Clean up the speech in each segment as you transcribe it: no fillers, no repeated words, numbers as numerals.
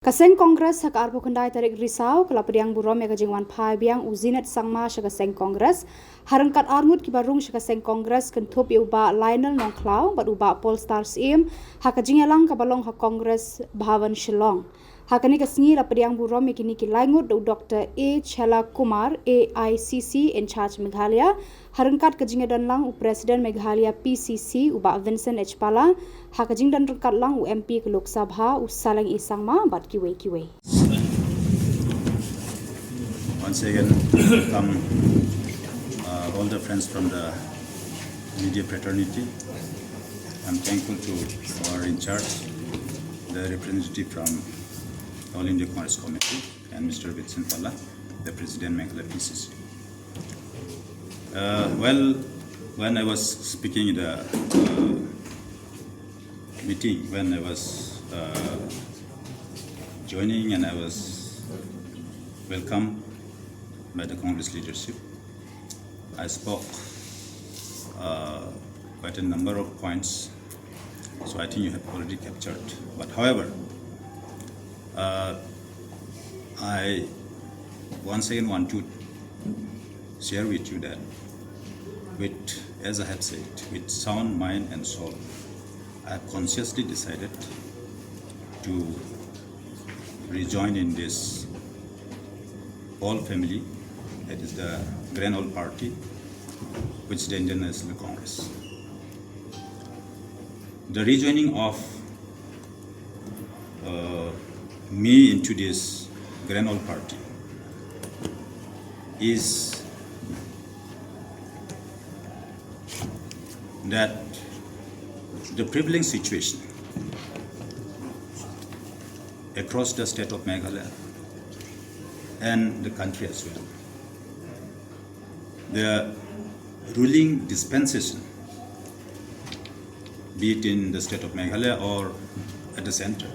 Kaseng Kongres hak arbo kendai tarik risau kelapadiang burom ya kajingwan Phai biang Zenith Sangma Kaseng Kongres harangkat arngut kibarung Kaseng Kongres kentup uba Lionel Nongklau bat uba Polestar Sim hak kajingelang kabalong hak Kongres Bhavan Shillong hakani kasngi lapadiang burom ya kini kilaingut do Dr. A. Chela Kumar AICC in charge Meghalaya harangkat kajingedan lang u Presiden Meghalaya PCC uba Vincent H. Pala hak kajingdan rangkat lang u MP ke Lok Sabha u Saleng Sangma bat kiwe. Once again, welcome all the friends from the media fraternity. I'm thankful to our in charge, the representative from All India Congress Committee, and Mr. Vincent Pala, the President Meghalaya PCC. When I was speaking in the meeting, when I was joining and I was welcomed by the Congress leadership, I spoke quite a number of points, so I think you have already captured. But however, I once again want to share with you that as I have said, with sound mind and soul, I have consciously decided to rejoin in this all family, that is the Grand Old Party, which is the Indian National Congress. The rejoining of me into this Grand Old Party is that the prevailing situation across the state of Meghalaya and the country as well, the ruling dispensation, be it in the state of Meghalaya or at the center,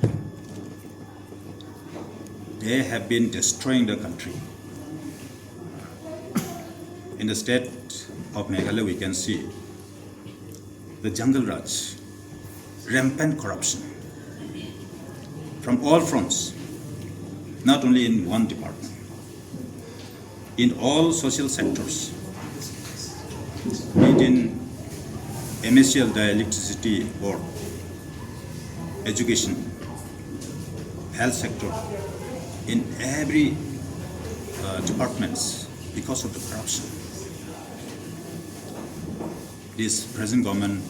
they have been destroying the country. In the state of Meghalaya, we can see the jungle raj, rampant corruption from all fronts, not only in one department, in all social sectors, be it in MSCL, the electricity board, education, health sector, in every departments, because of the corruption. This present government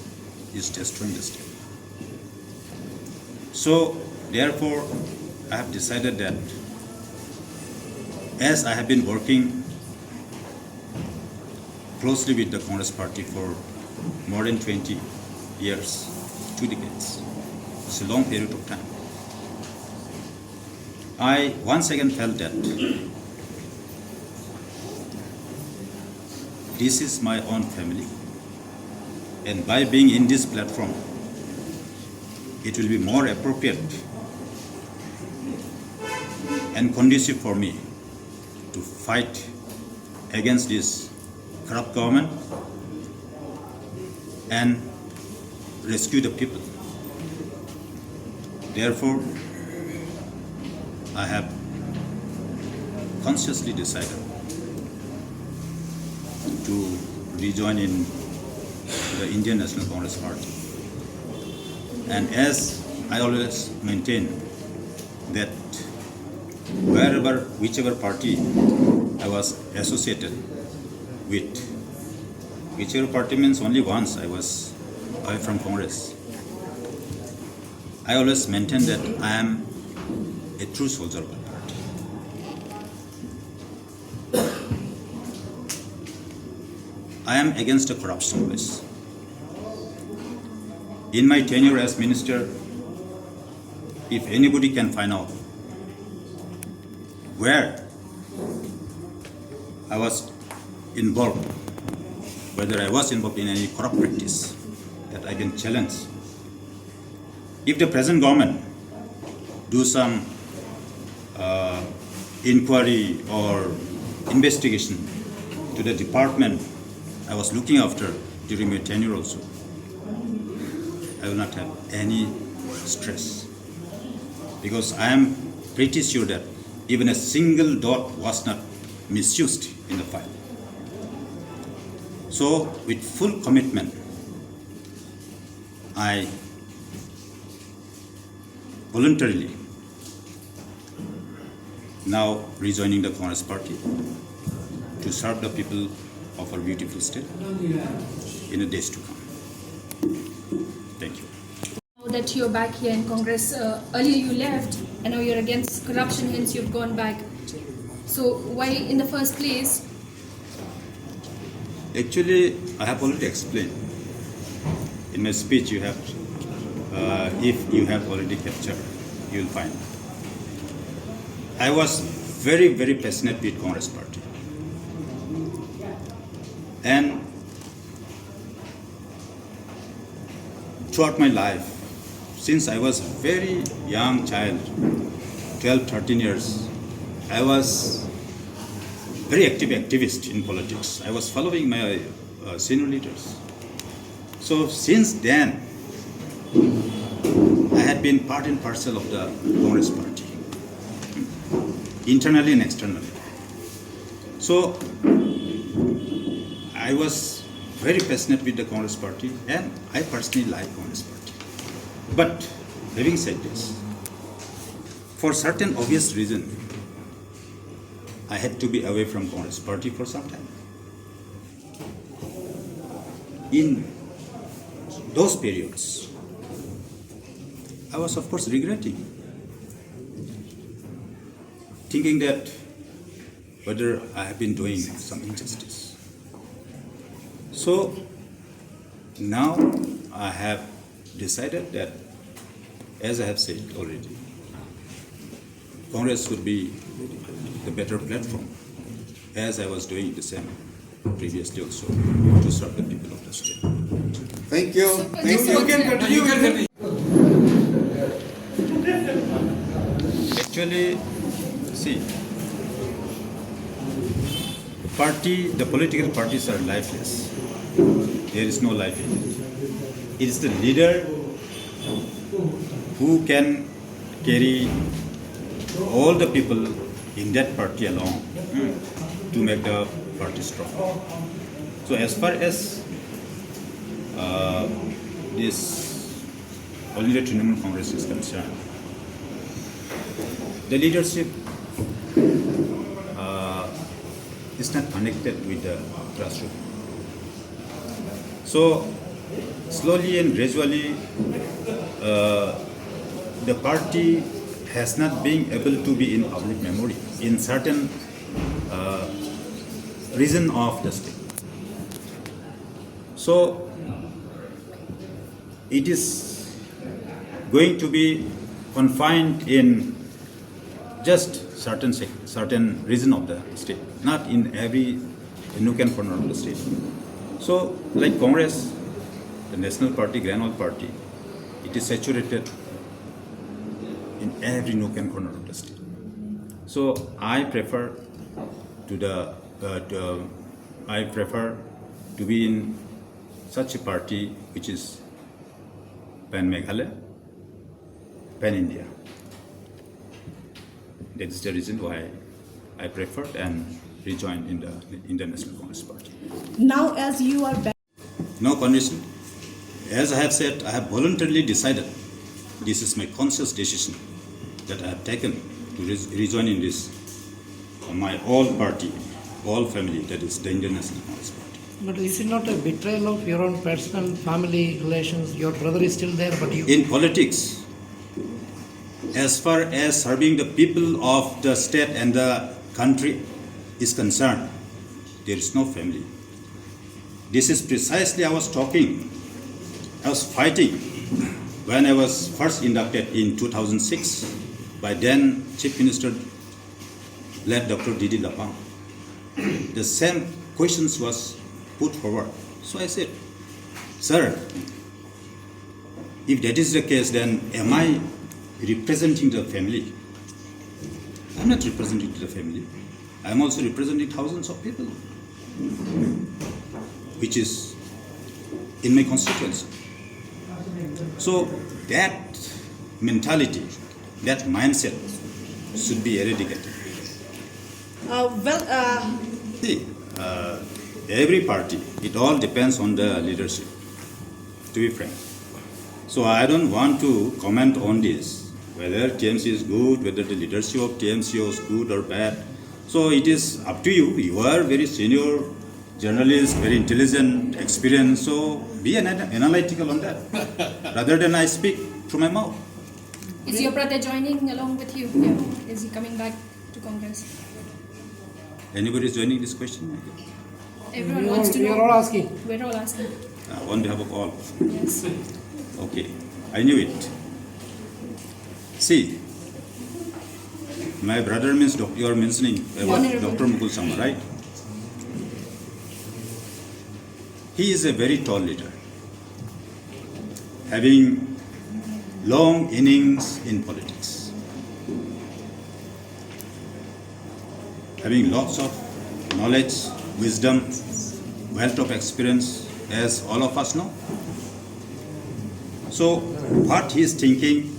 is destroying the state. So, therefore, I have decided that as I have been working closely with the Congress Party for more than 20 years, 2 decades, it's a long period of time, I once again felt that this is my own family, and by being in this platform, it will be more appropriate and conducive for me to fight against this corrupt government and rescue the people. Therefore, I have consciously decided to rejoin in the Indian National Congress Party. And as I always maintain that whichever party I was associated with, whichever party means only once I was away from Congress, I always maintain that I am a true soldier of the party. I am against the corruption always. In my tenure as minister, if anybody can find out where I was involved, whether I was involved in any corrupt practice, that I can challenge. If the present government do some inquiry or investigation to the department I was looking after during my tenure also, I will not have any stress, because I am pretty sure that even a single dot was not misused in the file. So, with full commitment, I voluntarily now rejoining the Congress party to serve the people of our beautiful state in the days to come. Thank you. Now that you're back here in Congress, earlier you left and now you're against corruption, hence you've gone back. So why in the first place? Actually, I have already explained. In my speech, you have, if you have already captured, you will find. I was very, very passionate with Congress party. And throughout my life, since I was a very young child, 12, 13 years, I was very active activist in politics. I was following my senior leaders. So since then, I had been part and parcel of the Congress party, internally and externally. So I was very passionate with the Congress party, and I personally like Congress party. But having said this, for certain obvious reason, I had to be away from Congress party for some time. In those periods, I was of course regretting, thinking that whether I have been doing some injustice. So now I have decided that, as I have said already, Congress would be the better platform, as I was doing the same previously also, to serve the people of the state. Thank you. Thank you. You can continue. Actually, see, the political parties are lifeless. There is no life in it. It is the leader who can carry all the people in that party along to make the party strong. So as far as this All India Trinamool Congress is concerned, the leadership is not connected with the grassroots. So slowly and gradually, the party has not been able to be in public memory in certain region of the state. So it is going to be confined in just certain region of the state, not in every nook and corner of the state. So, like Congress, the National Party, Grand Old Party, it is saturated in every nook and corner of the state. So, I prefer to be in such a party which is pan Meghalaya, pan India. That is the reason why I preferred and rejoined in the Indian National Congress Party. Now, as you are back. No condition. As I have said, I have voluntarily decided, this is my conscious decision that I have taken to rejoin in this, my all party, all family, that is the Indian National Congress Party. But is it not a betrayal of your own personal family relations? Your brother is still there, but you... In politics, as far as serving the people of the state and the country is concerned, there is no family. This is precisely I was fighting when I was first inducted in 2006 by then Chief Minister led Dr. D.D. Lapang. The same questions was put forward. So I said, sir, if that is the case, then am I representing the family? I'm not representing the family. I'm also representing thousands of people, which is in my constituency. So that mentality, that mindset should be eradicated. See, every party, it all depends on the leadership, to be frank. So I don't want to comment on this, whether TMC is good, whether the leadership of TMC is good or bad. So it is up to you. You are very senior journalist, very intelligent, experienced. So be analytical on that, rather than I speak through my mouth. Is your brother joining along with you here? Is he coming back to Congress? Anybody is joining this question? Everyone wants to know. We are all asking. We're all asking. On behalf of all. Yes. Okay, I knew it. See, my brother means you are mentioning about Honorable. Dr. Mukul Sangma, right? He is a very tall leader, having long innings in politics, having lots of knowledge, wisdom, wealth of experience, as all of us know. So what he is thinking,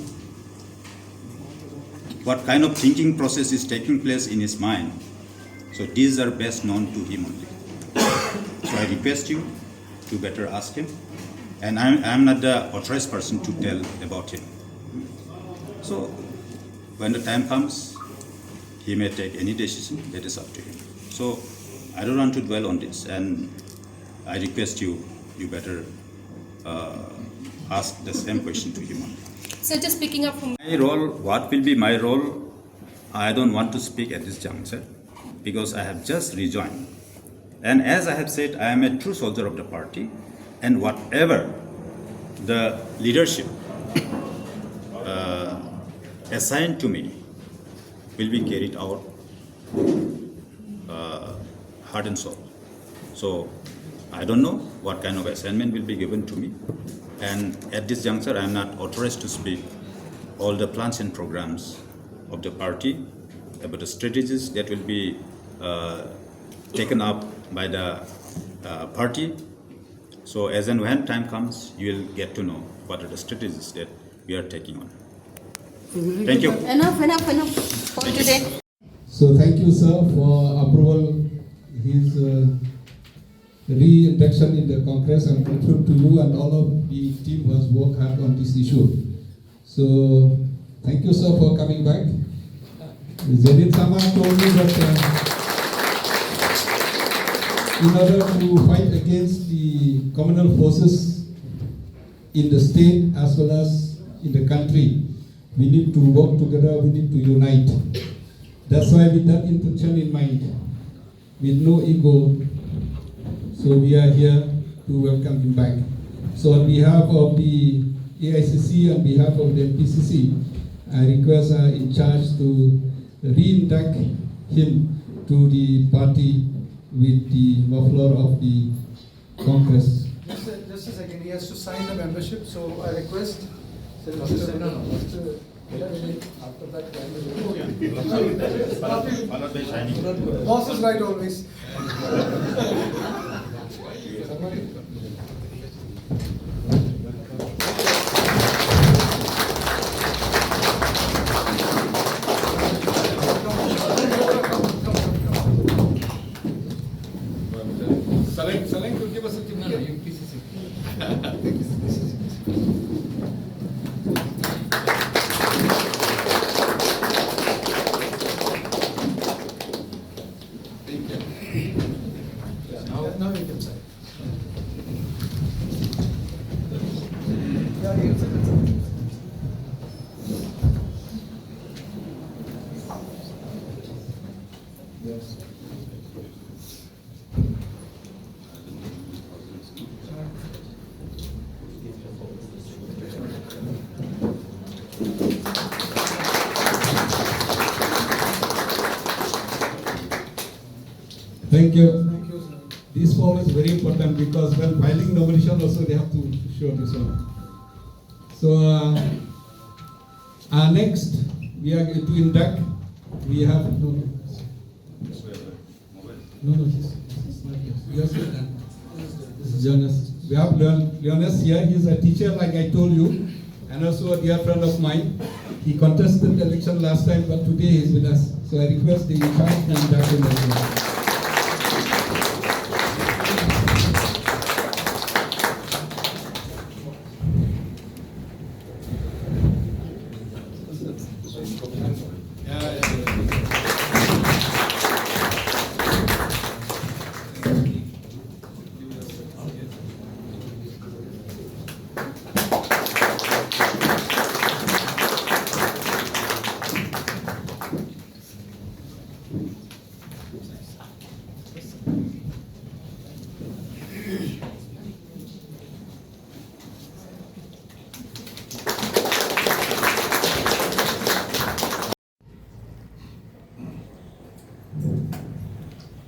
what kind of thinking process is taking place in his mind, so these are best known to him only. So I request you to better ask him, and I am not the authorized person to tell about him. So when the time comes, he may take any decision, that is up to him. So I don't want to dwell on this, and I request you better ask the same question to him only. So just picking up from My role, what will be my role, I don't want to speak at this juncture, because I have just rejoined. And as I have said, I am a true soldier of the party, and whatever the leadership assigned to me will be carried out heart and soul. So I don't know what kind of assignment will be given to me, and at this juncture I am not authorized to speak all the plans and programs of the party, about the strategies that will be taken up by the party. So as and when time comes, you will get to know what are the strategies that we are taking on. Thank you. enough for today. So thank you, sir, for approval his re-induction in the Congress. I'm grateful to you and all of the team who has worked hard on this issue. So thank you, sir, for coming back. Zenith Sama told me that in order to fight against the communal forces in the state as well as in the country, we need to work together, we need to unite. That's why with that intention in mind, with no ego, so we are here to welcome him back. So on behalf of the AICC, on behalf of the MPCC, I request our in charge to re-induct him to the party with the muffler of the Congress. Just a second, he has to sign the membership, so I request. After that, boss is right always. Seng could give us a tip. Yeah, you please. Now you can sign. Yeah, you can sign. Yes. Thank you. Thank you, sir. This form is very important because when filing nomination also they have to show this one. So next we are going to induct. We have this is not yours. This is Jonas. We have Leonis here. He is a teacher, like I told you, and also a dear friend of mine. He contested the election last time, but today he's with us. So I request the Phai to induct him as well.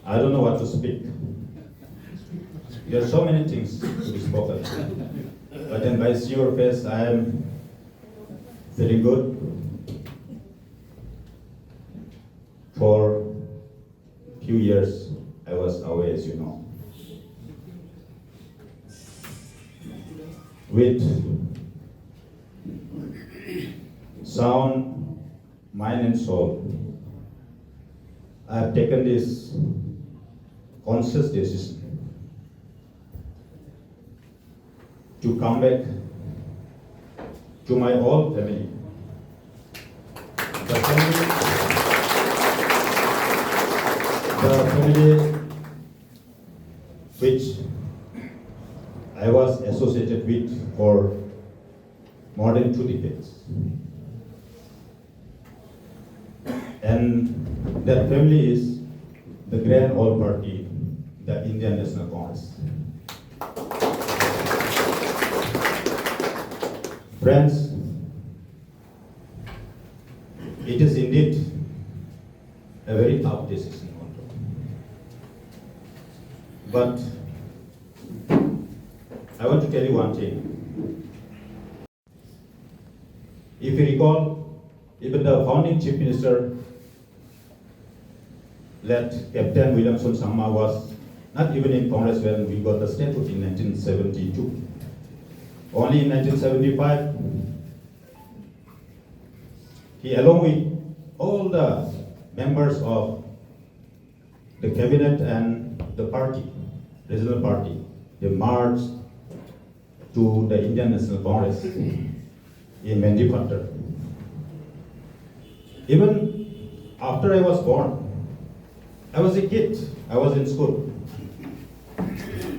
I don't know what to speak. There are so many things to be spoken. But then by seeing your face, I am feeling good. For a few years, I was away, as you know. With sound, mind and soul, I have taken this conscious decision to come back to my old family. The family which I was associated with for more than 2 decades. And that family is the grand old party, the Indian National Congress. Friends, it is indeed a very tough decision. But I want to tell you one thing. If you recall, even the founding Chief Minister, that Captain Williamson Sangma, was not even in Congress when we got the statehood in 1972. Only in 1975, he, along with all the members of the cabinet and the party, regional party, they marched to the Indian National Congress in Mendipattar. Even after I was born, I was a kid, I was in school.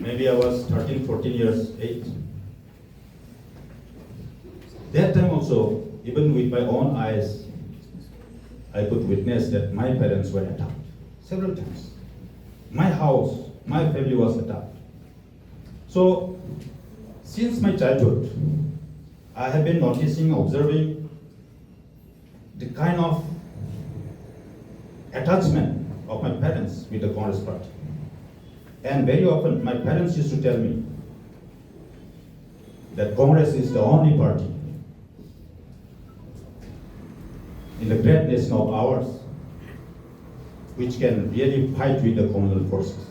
Maybe I was 13, 14 years age. That time also, even with my own eyes, I could witness that my parents were attacked several times. My house, my family was attacked. So, since my childhood, I have been noticing, observing the kind of attachment of my parents with the Congress party. And very often, my parents used to tell me that Congress is the only party in the great nation of ours which can really fight with the communal forces.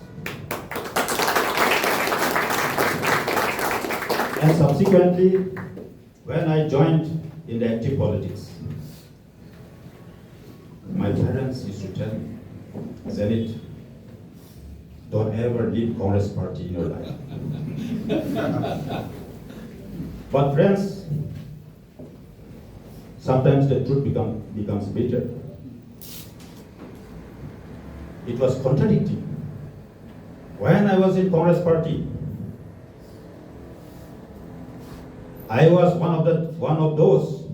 And subsequently, when I joined in the active politics, my parents used to tell me, Zenith, don't ever leave Congress party in your life. But friends, sometimes the truth becomes bitter. It was contradicting. When I was in Congress party, I was one of those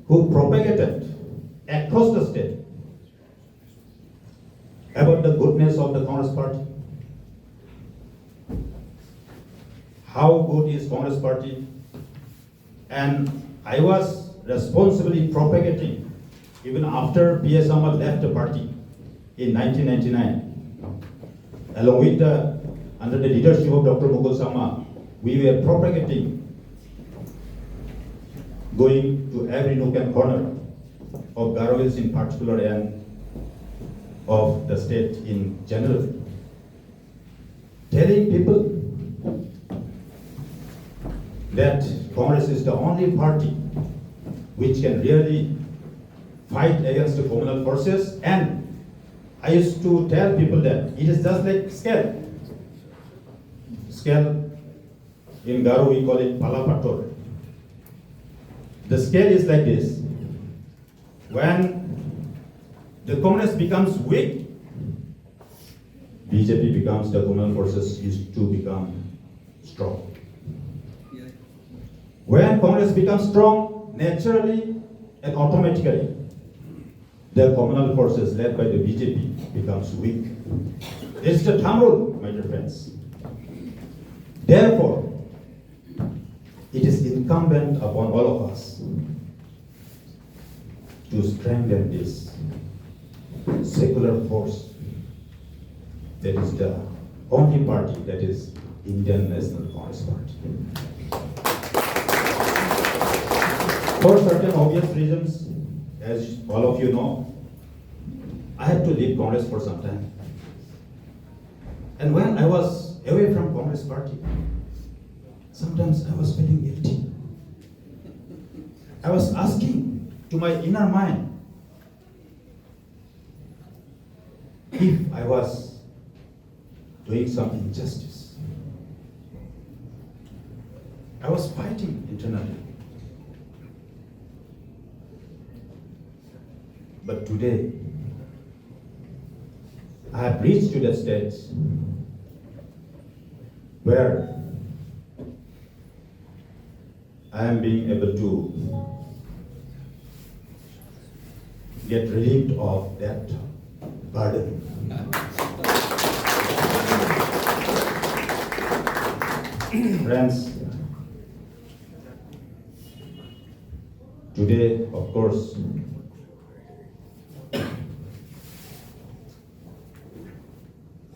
who propagated across the state about the goodness of the Congress party. How good is Congress party? And I was responsibly propagating even after P.S. Samla left the party in 1999. Along with under the leadership of Dr. Mukul Sangma, we were propagating, going to every nook and corner of Garo Hills in particular and of the state in general, telling people that Congress is the only party which can really fight against the communal forces. And I used to tell people that it is just like scale. Scale, in Garo we call it palapator. The scale is like this. When the communist becomes weak, BJP becomes, the communal forces used to become strong. When Congress becomes strong, naturally and automatically, the communal forces led by the BJP becomes weak. This is the thumb rule, my dear friends. Therefore, it is incumbent upon all of us to strengthen this secular force that is the only party that is Indian National Congress Party. For certain obvious reasons, as all of you know, I had to leave Congress for some time. And when I was away from Congress Party, sometimes I was feeling guilty. I was asking to my inner mind if I was doing some injustice. I was fighting internally. But today, I have reached to that stage where I am being able to get relieved of that burden. Friends, today, of course,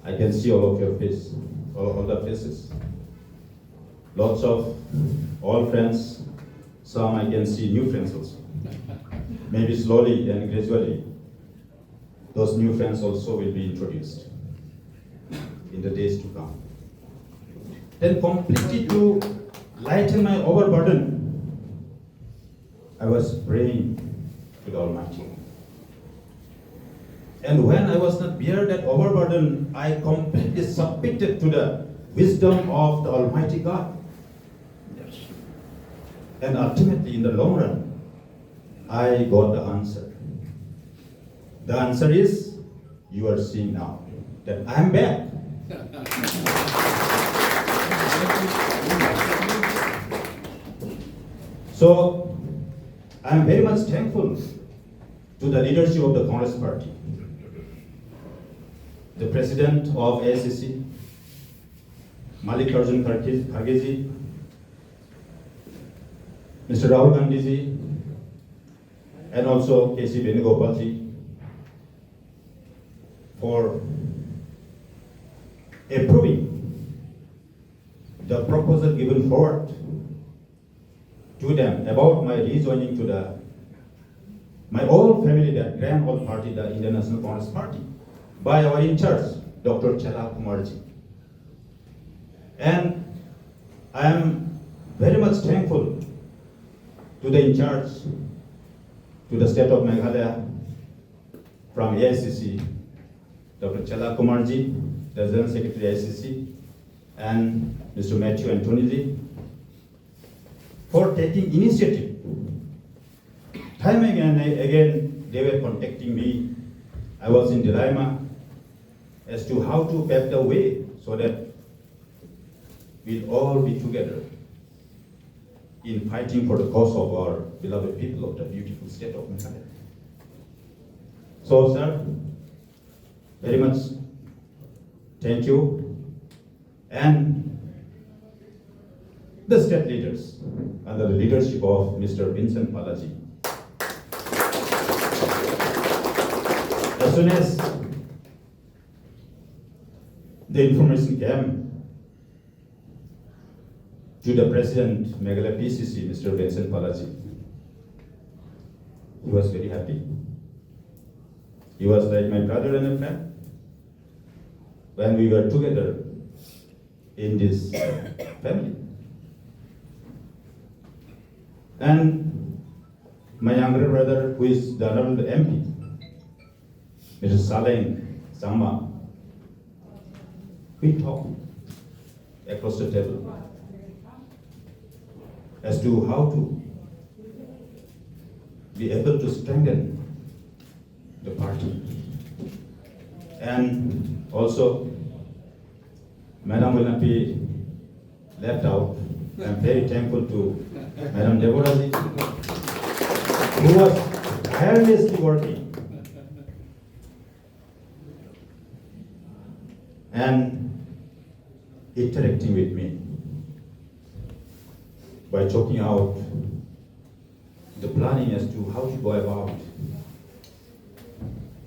I can see all of your faces, all the faces. Lots of old friends, some I can see new friends also. Maybe slowly and gradually, those new friends also will be introduced in the days to come. Then completely to lighten my overburden, I was praying to the Almighty. And when I was not bear that overburden, I completely submitted to the wisdom of the Almighty God. And ultimately, in the long run, I got the answer. The answer is, you are seeing now, that I am back. So, I am very much thankful to the leadership of the Congress Party, the President of AICC, Mallikarjun Kharge, Mr. Rahul Gandhi ji, and also K.C. Venugopal ji, for approving the proposal given forward to them about my rejoining to my old family, the grand old party, the Indian National Congress Party, by our in charge, Dr. Khuborjylla. And I am very much thankful to the in charge, to the state of Meghalaya, from AICC, Dr. Khuborjylla, the General Secretary AICC, and Mr. Matthew Anthony, for taking initiative. Time and again, they were contacting me. I was in dilemma as to how to pave the way so that we'll all be together in fighting for the cause of our beloved people of the beautiful state of Meghalaya. So, sir, very much thank you. And the state leaders, under the leadership of Mr. Vincent Palaji. As soon as the information came to the President Meghalaya PCC, Mr. Vincent Palaji, he was very happy. He was like my brother and a friend. When we were together in this family. And my younger brother, who is the Honorable MP, Mr. Sangma, we talk across the table as to how to be able to strengthen the party. And also, Madam will not be left out. I'm very thankful to Madam Deborah, who was tirelessly working and interacting with me by talking out the planning as to how to go about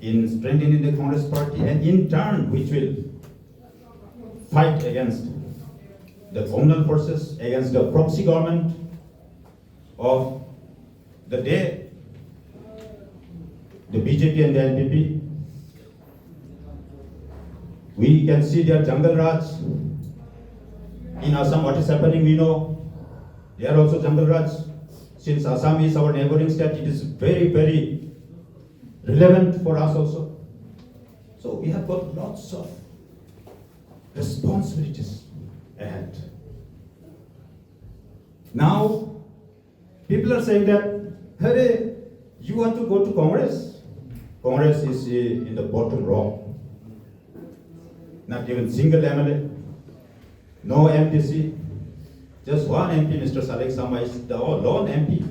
in strengthening the Congress party, and in turn which will fight against the communal forces, against the proxy government of the day, the BJP and the NPP. We can see their jungle raj. In Assam, what is happening, we know. They are also jungle raj. Since Assam is our neighboring state, it is very, very relevant for us also. So we have got lots of responsibilities ahead. Now, people are saying that, hey, you want to go to Congress? Congress is in the bottom row. Not even single MLA, no MPC, just one MP, Mr. Sangma is the lone MP.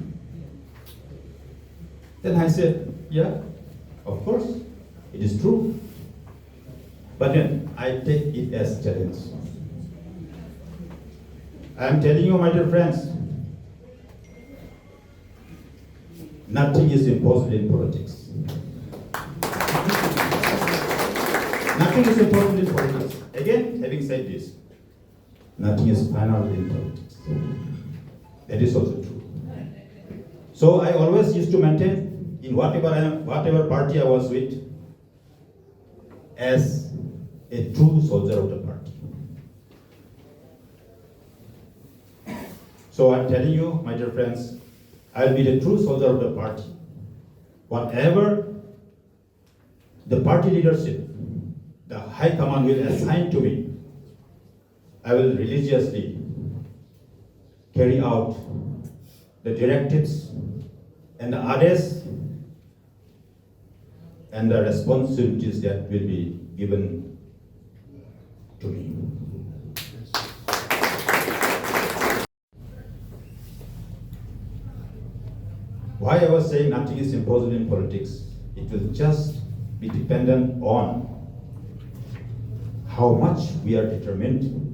Then I said, yeah, of course, it is true. But then I take it as challenge. I am telling you, my dear friends, nothing is impossible in politics. Nothing is impossible in politics. Again, having said this, nothing is final in politics. That is also true. So I always used to maintain in whatever party I was with as a true soldier of the party. So I'm telling you, my dear friends, I'll be the true soldier of the party. Whatever the party leadership, the high command will assign to me, I will religiously carry out the directives and the orders and the responsibilities that will be given to me. Why I was saying nothing is impossible in politics, it will just be dependent on how much we are determined,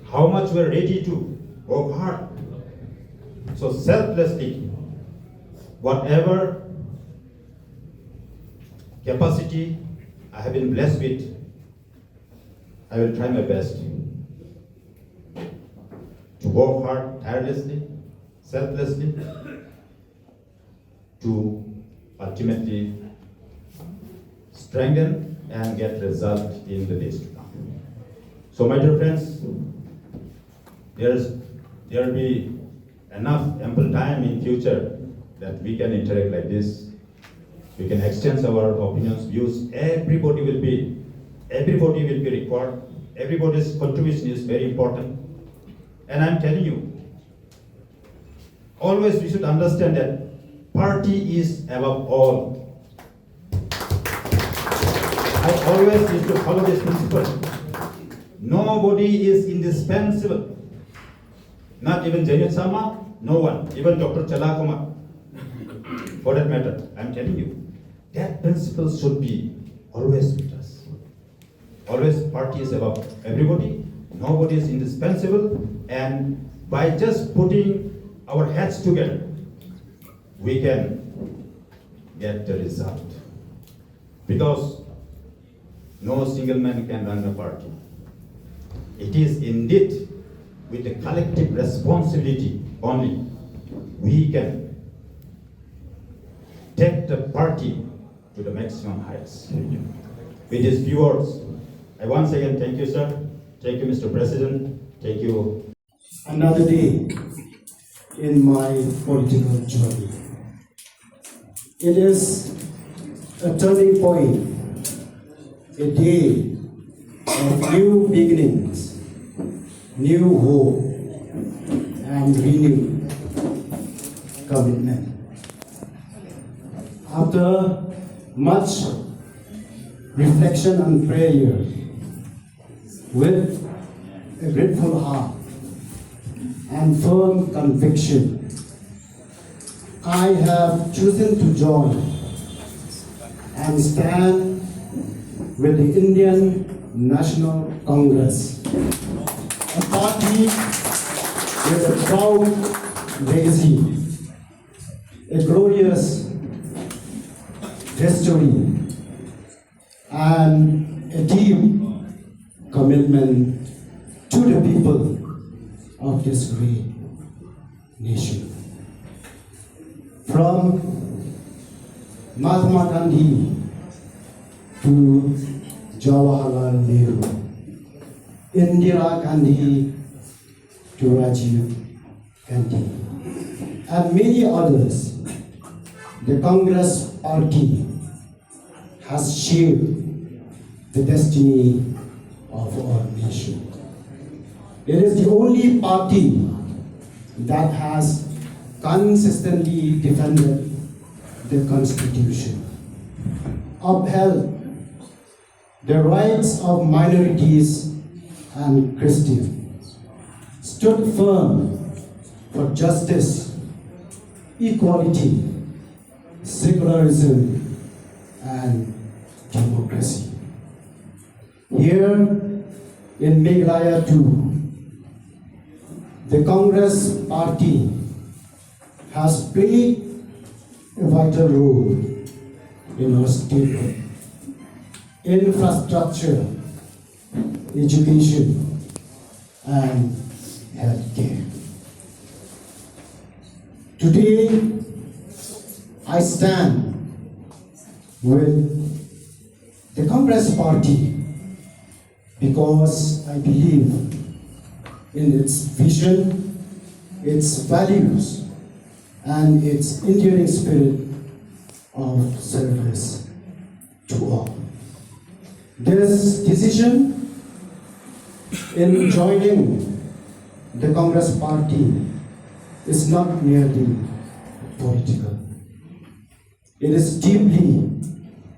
how much we are ready to work hard. So selflessly, whatever capacity I have been blessed with, I will try my best to work hard, tirelessly, selflessly, to ultimately strengthen and get result in the days to come. So my dear friends, there will be enough ample time in future that we can interact like this. We can exchange our opinions, views. Everybody will be required. Everybody's contribution is very important. And I'm telling you, always we should understand that party is above all. I always used to follow this principle. Nobody is indispensable. Not even Zenith Sama, no one. Even Dr. Chalakuma, for that matter. I'm telling you, that principle should be always with us. Always party is above everybody. Nobody is indispensable. And by just putting our heads together, we can get the result. Because no single man can run the party. It is indeed with the collective responsibility only we can take the party to the maximum heights. With these few words, I once again thank you, sir. Thank you, Mr. President. Thank you. Another day, in my political journey. It is a turning point, a day of new beginnings, new hope, and renewed commitment. After much reflection and prayer, with a grateful heart and firm conviction, I have chosen to join and stand with the Indian National Congress, a party with a proud legacy, a glorious history, and a deep commitment to the people of this great nation. From Mahatma Gandhi to Jawaharlal Nehru, Indira Gandhi to Rajiv Gandhi, and many others, the Congress Party has shaped the destiny of our nation. It is the only party that has consistently defended the Constitution, upheld the rights of minorities and Christians, stood firm for justice, equality, secularism, and democracy. Here in Meghalaya too, the Congress Party has played a vital role in our state. Infrastructure, education, and healthcare. Today, I stand with the Congress Party because I believe in its vision, its values, and its enduring spirit of service to all. This decision in joining the Congress Party is not merely political. It is deeply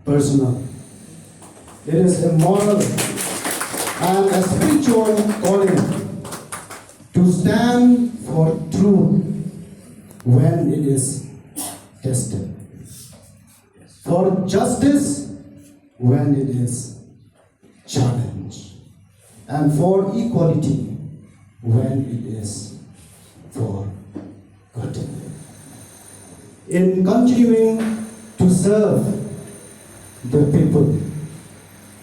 personal. It is a moral and a spiritual calling to stand for truth when it is tested, for justice when it is challenged, and for equality when it is forgotten. In continuing to serve the people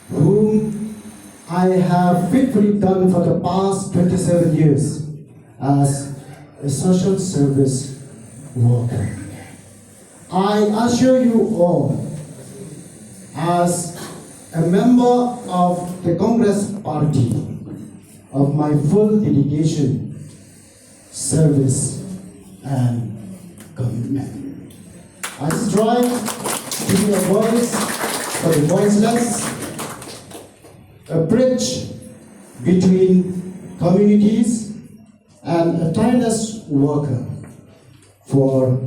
whom I have faithfully done for the past 27 years as a social service worker, I assure you all, as a member of the Congress Party, of my full dedication, service, and commitment. I strive to be a voice for the voiceless, a bridge between communities, and a tireless worker for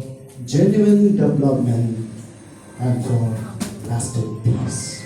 genuine development and for lasting peace.